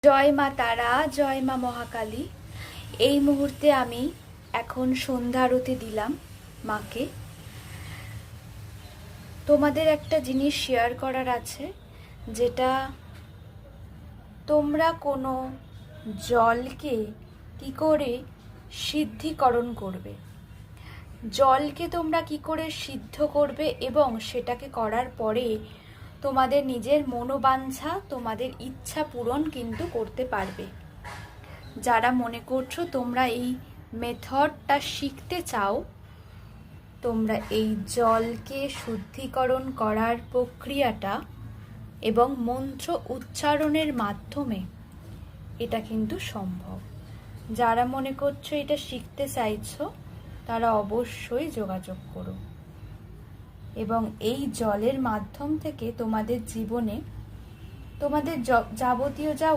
জয় মা তারা, জয় মা মহাকালী। এই মুহূর্তে আমি এখন সন্ধ্যা আরতি দিলাম মাকে। তোমাদের একটা জিনিস শেয়ার করার আছে, যেটা তোমরা কোনো জলকে কি করে সিদ্ধিকরণ করবে, জলকে তোমরা কি করে সিদ্ধ করবে এবং সেটাকে করার পরে তোমাদের নিজের মনোবাঞ্ছা, তোমাদের ইচ্ছা পূরণ কিন্তু করতে পারবে। যারা মনে করছো তোমরা এই মেথডটা শিখতে চাও, তোমরা এই জলকে শুদ্ধিকরণ করার প্রক্রিয়াটা এবং মন্ত্র উচ্চারণের মাধ্যমে এটা কিন্তু সম্ভব। যারা মনে করছো এটা শিখতে চাইছো, তারা অবশ্যই যোগাযোগ করো এবং এই জলের মাধ্যম থেকে তোমাদের জীবনে তোমাদের যাবতীয় যা